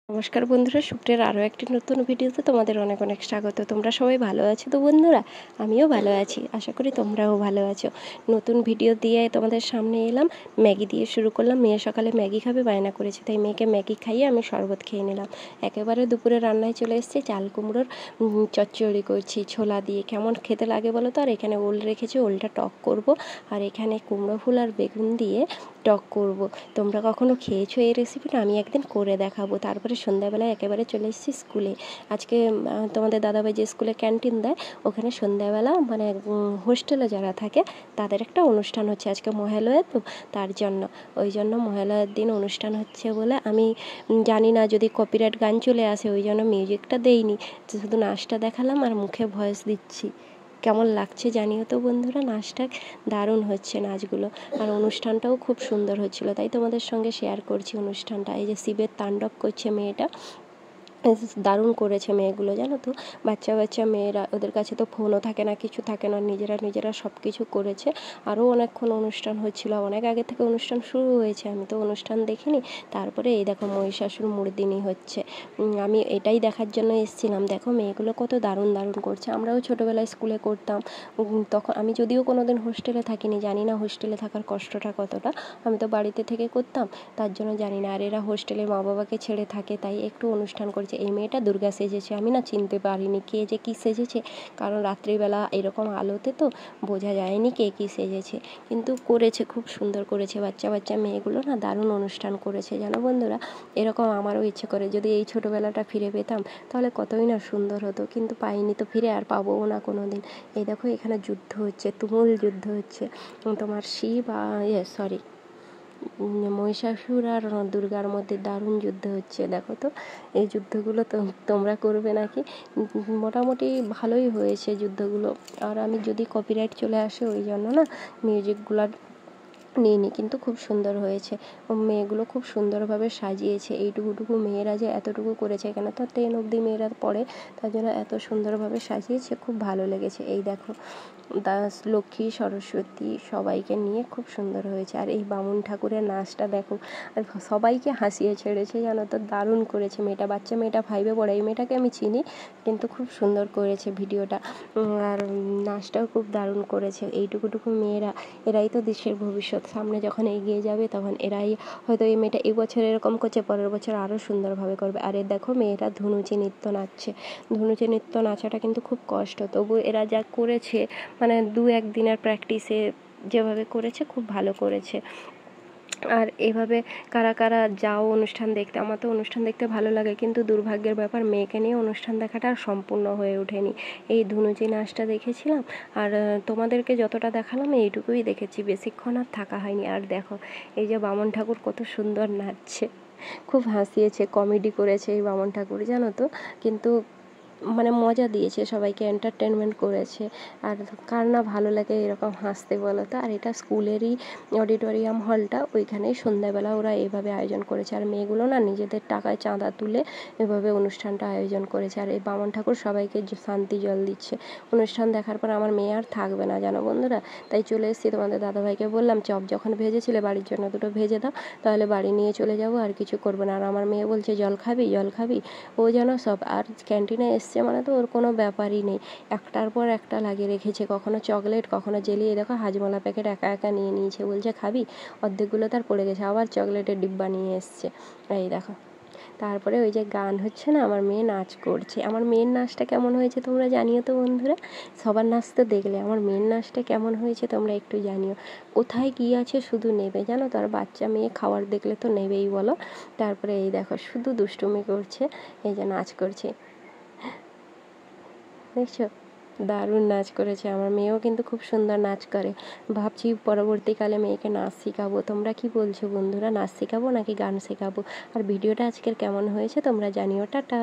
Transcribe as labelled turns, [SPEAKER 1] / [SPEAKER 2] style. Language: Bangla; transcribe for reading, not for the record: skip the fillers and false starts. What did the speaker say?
[SPEAKER 1] নমস্কার বন্ধুরা, শুক্রের আরও একটি নতুন ভিডিওতে তোমাদের অনেক অনেক স্বাগত। তোমরা সবাই ভালো আছো তো বন্ধুরা? আমিও ভালো আছি, আশা করি তোমরাও ভালো আছো। নতুন ভিডিও দিয়ে তোমাদের সামনে এলাম। ম্যাগি দিয়ে শুরু করলাম। মেয়ে সকালে ম্যাগি খাবে বায়না করেছে, তাই মেয়েকে ম্যাগি খাইয়ে আমি শরবত খেয়ে নিলাম। একেবারে দুপুরে রান্নায় চলে এসেছি। চাল কুমড়োর চচ্চড়ি করছি ছোলা দিয়ে। কেমন খেতে লাগে বলো তো? আর এখানে ওল রেখেছি, ওলটা টক করব। আর এখানে কুমড়ো ফুল আর বেগুন দিয়ে টক করব। তোমরা কখনো খেয়েছো এই রেসিপিটা? আমি একদিন করে দেখাবো। তারপরে সন্ধ্যাবেলায় একেবারে চলে এসেছি স্কুলে। আজকে তোমাদের দাদাভাই যে স্কুলে ক্যান্টিন দেয়, ওখানে সন্ধ্যাবেলা মানে হোস্টেলে যারা থাকে তাদের একটা অনুষ্ঠান হচ্ছে। আজকে মহালয়া তো, তার জন্য ওই জন্য মহালয়ার দিন অনুষ্ঠান হচ্ছে বলে আমি জানি না যদি কপিরাইট গান চলে আসে, ওই জন্য মিউজিকটা দেইনি, শুধু নাচটা দেখালাম আর মুখে ভয়েস দিচ্ছি। কেমন লাগছে জানিও তো বন্ধুরা। নাচটা দারুণ হচ্ছে নাচগুলো, আর অনুষ্ঠানটাও খুব সুন্দর হচ্ছিলো, তাই তোমাদের সঙ্গে শেয়ার করছি অনুষ্ঠানটা। এই যে শিবের তাণ্ডব করছে মেয়েটা, দারুণ করেছে মেয়েগুলো, জানো তো। বাচ্চা বাচ্চা মেয়েরা, ওদের কাছে তো ফোনও থাকে না, কিছু থাকে না, নিজেরা সব কিছু করেছে। আরও অনেকক্ষণ অনুষ্ঠান হচ্ছিল, অনেক আগে থেকে অনুষ্ঠান শুরু হয়েছে, আমি তো অনুষ্ঠান দেখিনি। তারপরে এই দেখো মহিষাসুর মর্দিনী হচ্ছে। আমি এটাই দেখার জন্য এসেছিলাম। দেখো মেয়েগুলো কত দারুণ দারুণ করছে। আমরাও ছোটোবেলায় স্কুলে করতাম। তখন আমি যদিও কোনো দিন হোস্টেলে থাকিনি, জানি না হোস্টেলে থাকার কষ্টটা কতটা। আমি তো বাড়িতে থেকে করতাম, তার জন্য জানি না। আর এরা হোস্টেলের মা বাবাকে ছেড়ে থাকে, তাই একটু অনুষ্ঠান করছে। এই মেয়েটা দুর্গা সেজেছে, আমি না চিনতে পারিনি কে যে কী সেজেছে, কারণ রাত্রিবেলা এরকম আলোতে তো বোঝা যায়নি কে কী সেজেছে, কিন্তু করেছে, খুব সুন্দর করেছে। বাচ্চা বাচ্চা মেয়েগুলো না দারুণ অনুষ্ঠান করেছে, জানো বন্ধুরা। এরকম আমারও ইচ্ছে করে যদি এই ছোটোবেলাটা ফিরে পেতাম তাহলে কতই না সুন্দর হতো, কিন্তু পাইনি তো ফিরে, আর পাবোও না কোনো দিন। এই দেখো এখানে যুদ্ধ হচ্ছে, তুমুল যুদ্ধ হচ্ছে। তোমার শিব মহিষাসুর আর দুর্গার মধ্যে দারুণ যুদ্ধ হচ্ছে। দেখো তো এই যুদ্ধগুলো তো তোমরা করবে নাকি? মোটামুটি ভালোই হয়েছে যুদ্ধগুলো। আর আমি যদি কপিরাইট চলে আসে ওই জন্য না মিউজিকগুলো নিইনি, কিন্তু খুব সুন্দর হয়েছে। মেয়েগুলো খুব সুন্দরভাবে সাজিয়েছে। এইটুকুটুকু মেয়েরা যে এতটুকু করেছে, এখানে তো 10 অবধি মেয়েরা পড়ে, তার জন্য এত সুন্দরভাবে সাজিয়েছে, খুব ভালো লেগেছে। এই দেখো দাস, লক্ষ্মী, সরস্বতী সবাইকে নিয়ে খুব সুন্দর হয়েছে। আর এই বামুন ঠাকুরের নাচটা দেখো, আর সবাইকে হাসিয়ে ছেড়েছে, জানো তো। দারুণ করেছে মেয়েটা, বাচ্চা মেয়েটা 5-এ পড়ে। এই মেয়েটাকে আমি চিনি, কিন্তু খুব সুন্দর করেছে ভিডিওটা, আর নাচটাও খুব দারুণ করেছে। এইটুকুটুকু মেয়েরা, এরাই তো দেশের ভবিষ্যৎ। সামনে যখন এগিয়ে যাবে তখন এরাই হয়তো, এই মেয়েটা এবছর এরকম করছে, পরের বছর আরও সুন্দরভাবে করবে। আর দেখো মেয়েটা ধুনুচি নৃত্য নাচছে। ধুনুচি নৃত্য নাচাটা কিন্তু খুব কষ্ট, তবু এরা যা করেছে, মানে 2-1 দিনের প্র্যাকটিসে যেভাবে করেছে খুব ভালো করেছে। আর এভাবে কারা কারা যাও অনুষ্ঠান দেখতে? আমার তো অনুষ্ঠান দেখতে ভালো লাগে, কিন্তু দুর্ভাগ্যের ব্যাপার মেয়েকে নিয়ে অনুষ্ঠান দেখাটা আর সম্পূর্ণ হয়ে ওঠেনি। এই ধুনুচি নাচটা দেখেছিলাম, আর তোমাদেরকে যতটা দেখালাম এইটুকুই দেখেছি, বেশিক্ষণ আর থাকা হয়নি। আর দেখো এই যে বামন ঠাকুর কত সুন্দর নাচছে, খুব হাসিয়েছে, কমেডি করেছে এই বামন ঠাকুর, জানো তো। কিন্তু মানে মজা দিয়েছে, সবাইকে এন্টারটেনমেন্ট করেছে। আর কার না ভালো লাগে এরকম হাসতে বলো তো? আর এটা স্কুলেরই অডিটোরিয়াম হলটা, ওইখানেই সন্ধ্যাবেলা ওরা এভাবে আয়োজন করেছে। আর মেয়েগুলো না নিজেদের টাকায় চাঁদা তুলে এভাবে অনুষ্ঠানটা আয়োজন করেছে। আর এই বামন ঠাকুর সবাইকে শান্তি জল দিচ্ছে। অনুষ্ঠান দেখার পর আমার মেয়ে আর থাকবে না, জানো বন্ধুরা, তাই চলে এসেছি। তোমাদের দাদাভাইকে বললাম চপ যখন ভেজেছিলে বাড়ির জন্য 2টো ভেজে দাও, তাহলে বাড়ি নিয়ে চলে যাব, আর কিছু করবো না। আর আমার মেয়ে বলছে জল খাবি, জল খাবি, ও যেন সব। আর ক্যান্টিনে এসছে মানে তো ওর কোনো ব্যাপারই নেই, একটার পর একটা লাগিয়ে রেখেছে, কখনো চকলেট, কখনো জেলি। দেখো হাজমোলা প্যাকেট একা একা নিয়ে নিয়েছে, বলছে খাবি, অর্ধেকগুলো তার পড়ে গেছে, আবার চকলেটের ডিব্বা নিয়ে এসছে। এই দেখো, তারপরে ওই যে গান হচ্ছে না, আমার মেয়ে নাচ করছে। আমার মেয়ের নাচটা কেমন হয়েছে তোমরা জানিও তো বন্ধুরা। সবার নাচ তো দেখলে, আমার মেয়ের নাচটা কেমন হয়েছে তোমরা একটু জানিও। কোথায় কী আছে শুধু নেবে, জানো তো। আর বাচ্চা মেয়ে খাবার দেখলে তো নেবেই বলো। তারপরে এই দেখো শুধু দুষ্টুমি করছে, এই যে নাচ করছে, দেখছো? দারুণ নাচ করেছে। আমার মেয়েও কিন্তু খুব সুন্দর নাচ করে। ভাবছি পরবর্তীকালে মেয়েকে নাচ শেখাবো। তোমরা কি বলছো বন্ধুরা, নাচ শেখাবো নাকি গান শেখাবো? আর ভিডিওটা আজকের কেমন হয়েছে তোমরা জানিও। টাটা।